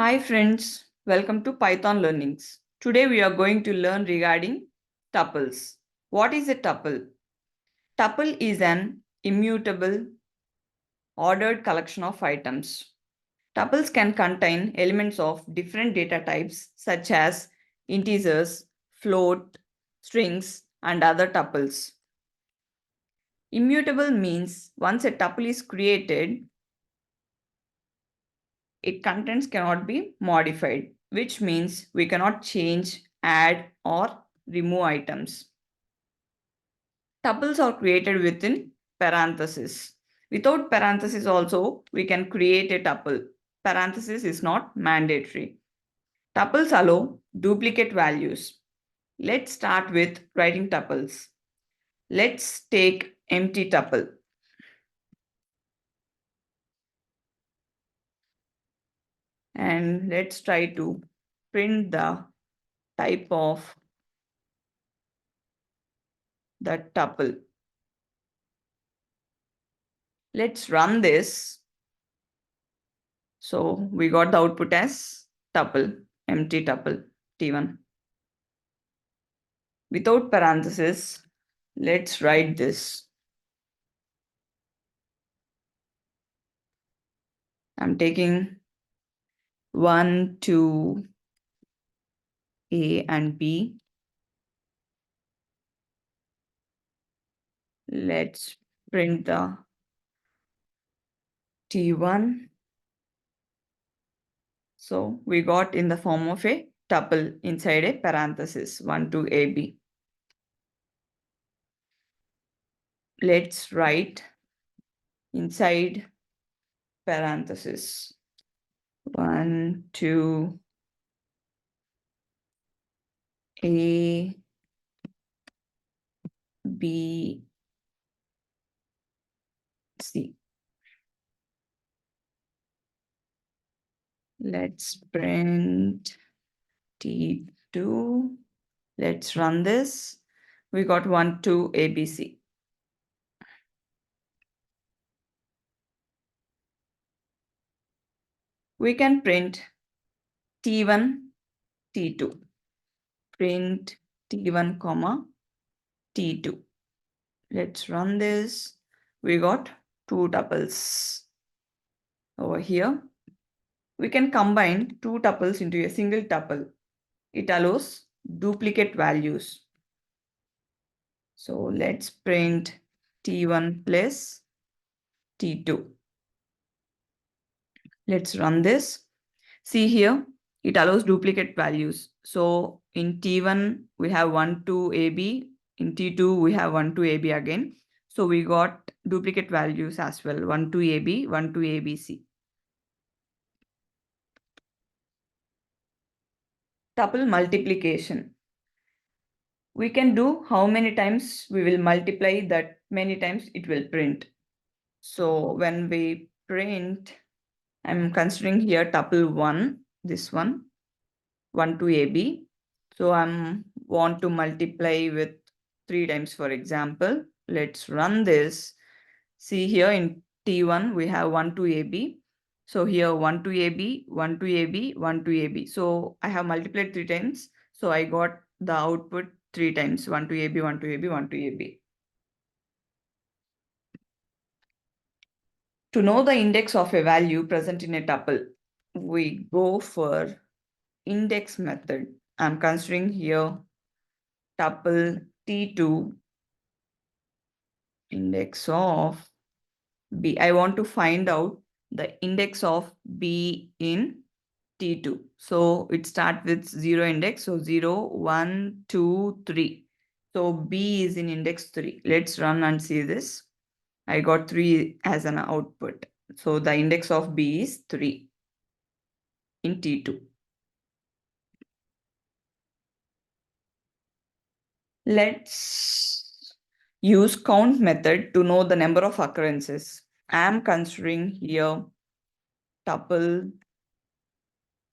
Hi friends, welcome to Python Learnings. Today we are going to learn regarding tuples. What is a tuple? Tuple is an immutable ordered collection of items. Tuples can contain elements of different data types such as integers, float, strings, and other tuples. Immutable means once a tuple is created, its contents cannot be modified, which means we cannot change, add, or remove items. Tuples are created within parentheses. Without parentheses also, we can create a tuple. Parenthesis is not mandatory. Tuples allow duplicate values. Let's start with writing tuples. Let's take empty tuple. And let's try to print the type of the tuple. Let's run this. So we got the output as tuple, empty tuple, T1. Without parenthesis, let's write this. I'm taking 1, 2, A and B. Let's print the T1. So we got in the form of a tuple inside a parenthesis, 1, 2, AB. Let's write inside parenthesis 1, 2, A, B, C. Let's print T2. Let's run this. We got 1, 2, ABC. We can print T1, T2. Print T1, comma, T2. Let's run this. We got two tuples over here. We can combine two tuples into a single tuple. It allows duplicate values. So let's print T1 plus T2. Let's run this. See here, it allows duplicate values. So in T1, we have 1, 2, AB. In T2, we have 1, 2, AB again. So we got duplicate values as well. 1, 2, AB, 1, 2, ABC. Tuple multiplication. We can do how many times we will multiply, that many times it will print. So when we print, I'm considering here tuple 1, this one, 1 to AB. So I'm want to multiply with 3 times, for example. Let's run this. See here in T1, we have 1 to AB. So here 1 to AB, 1 to AB, 1 to AB. So I have multiplied 3 times. So I got the output 3 times, 1 to AB, 1 to AB, 1 to AB. To know the index of a value present in a tuple, we go for index method. I'm considering here tuple T2 index of B. I want to find out the index of B in T2. So it starts with 0 index. So 0, 1, 2, 3. So B is in index 3. Let's run and see this. I got 3 as an output. So the index of B is 3 in T2. Let's use count method to know the number of occurrences. I am considering here tuple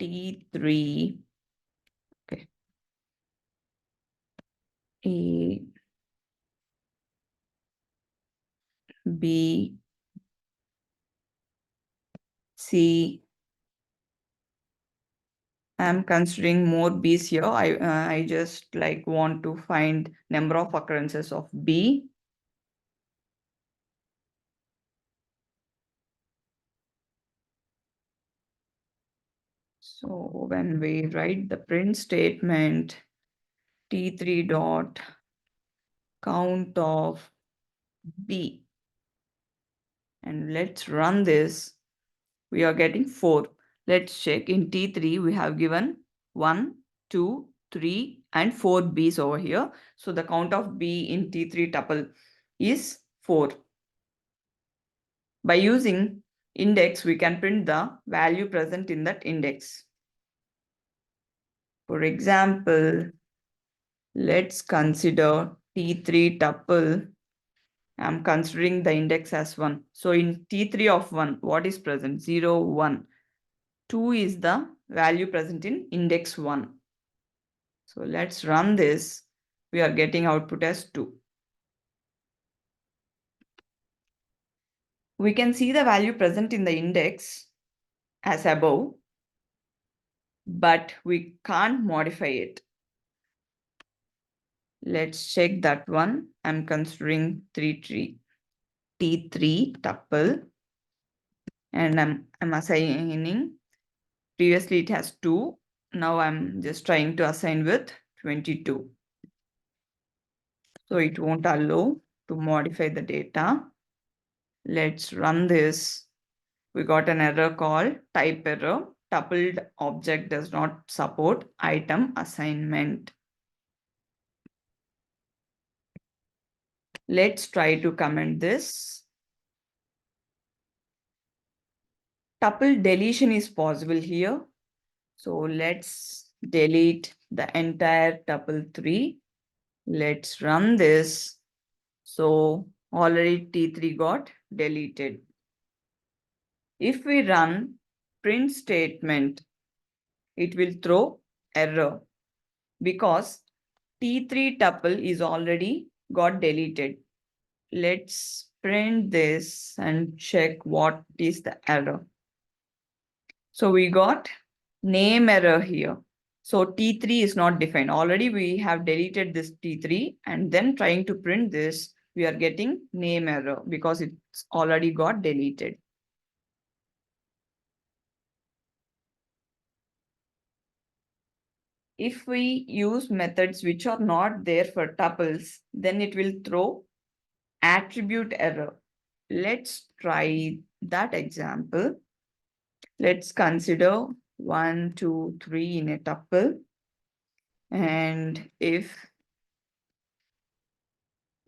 T3, okay, A, B, C, I'm considering more B's here. I just like want to find number of occurrences of B. So when we write the print statement, T3 dot count of B, and let's run this, we are getting 4. Let's check. In T3, we have given 1, 2, 3, and 4 B's over here. So the count of B in T3 tuple is 4. By using index, we can print the value present in that index. For example, let's consider T3 tuple. I'm considering the index as 1. So in T3 of 1, what is present? 0, 1. 2 is the value present in index 1. So let's run this. We are getting output as 2. We can see the value present in the index as above, but we can't modify it. Let's check that one. I'm considering T3 tuple, and I'm assigning. Previously it has 2. Now I'm just trying to assign with 22. So it won't allow to modify the data. Let's run this. We got an error called type error. Tupled object does not support item assignment. Let's try to comment this. Tuple deletion is possible here. So let's delete the entire tuple 3. Let's run this. So already T3 got deleted. If we run print statement, it will throw error because T3 tuple is already got deleted. Let's print this and check what is the error. So we got name error here. So T3 is not defined. Already we have deleted this T3 and then trying to print this, we are getting name error because it's already got deleted. If we use methods which are not there for tuples, then it will throw attribute error. Let's try that example. Let's consider 1, 2, 3 in a tuple. And if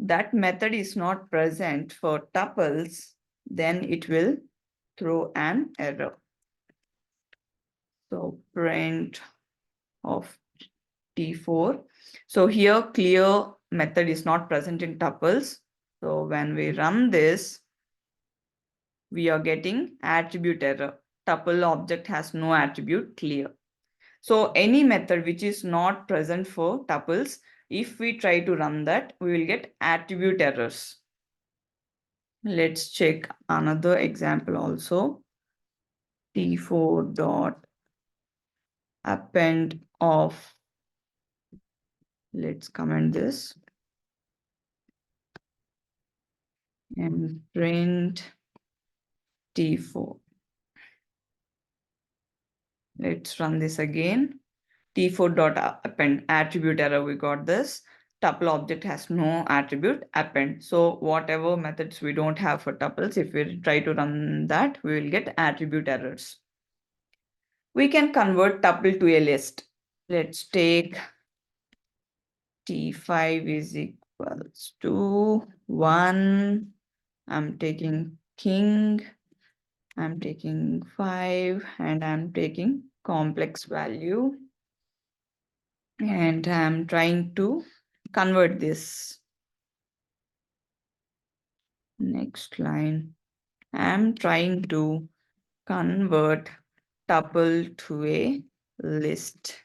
that method is not present for tuples, then it will throw an error. So print of T4. So here clear method is not present in tuples. So when we run this, we are getting attribute error. Tuple object has no attribute clear. So any method which is not present for tuples, if we try to run that, we will get attribute errors. Let's check another example also. T4 dot append of, let's comment this and print T4. Let's run this again. T4 dot append attribute error, we got this. Tuple object has no attribute append. So whatever methods we don't have for tuples, if we try to run that, we will get attribute errors. We can convert tuple to a list. Let's take T5 is equals to 1. I'm taking king. I'm taking 5 and I'm taking complex value. And I'm trying to convert this. Next line. I'm trying to convert tuple to a list.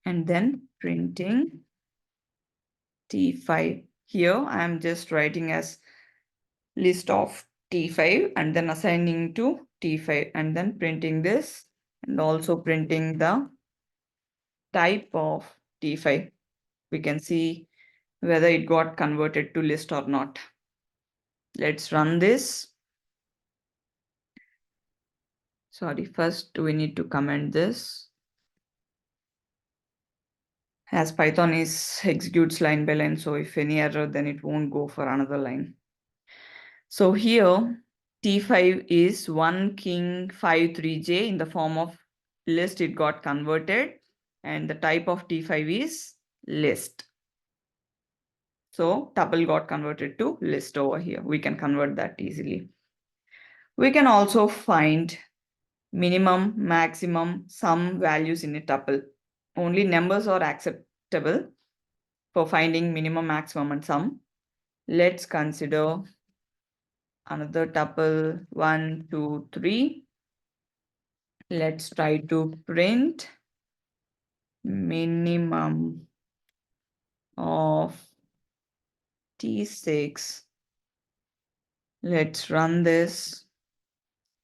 And then printing T5. Here I'm just writing as list of T5 and then assigning to T5 and then printing this and also printing the type of T5. We can see whether it got converted to list or not. Let's run this. Sorry, first we need to comment this. As Python is executes line by line, so if any error, then it won't go for another line. So here T5 is 1 king 5 3j in the form of list. It got converted and the type of T5 is list. So tuple got converted to list over here. We can convert that easily. We can also find minimum, maximum, sum values in a tuple. Only numbers are acceptable for finding minimum, maximum, and sum. Let's consider another tuple 1, 2, 3. Let's try to print minimum of T6. Let's run this.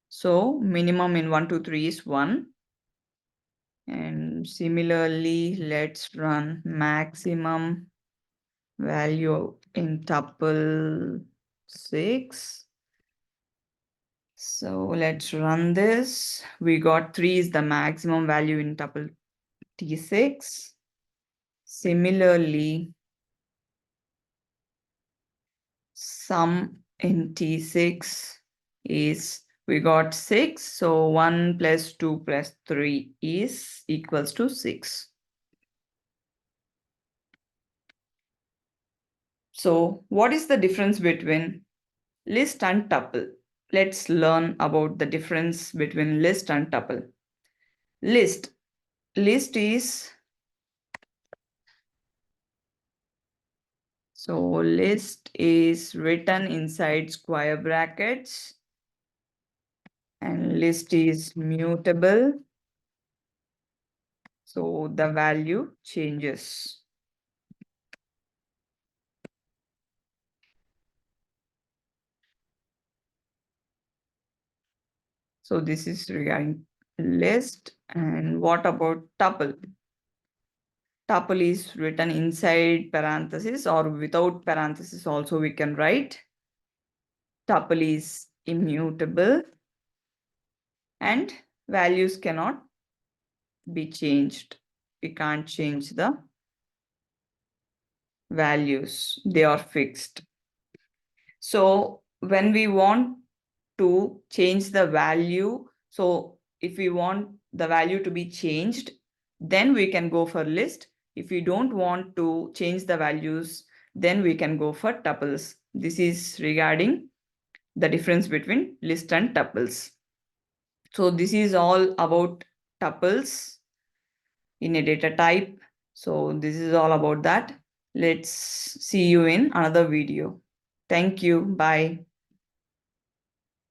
So minimum in 1, 2, 3 is 1. And similarly, let's run maximum value in tuple 6. So let's run this. We got 3 is the maximum value in tuple T6. Similarly, sum in T6 is we got 6. So 1 plus 2 plus 3 is equals to 6. So what is the difference between list and tuple? Let's learn about the difference between list and tuple. List is written inside square brackets and list is mutable. So the value changes. So this is regarding list. And what about tuple? Tuple is written inside parenthesis or without parenthesis also we can write. Tuple is immutable and values cannot be changed. We can't change the values. They are fixed. So when we want to change the value, so if we want the value to be changed, then we can go for list. If we don't want to change the values, then we can go for tuples. This is regarding the difference between list and tuples. So this is all about tuples in a data type. So this is all about that. Let's see you in another video. Thank you. Bye.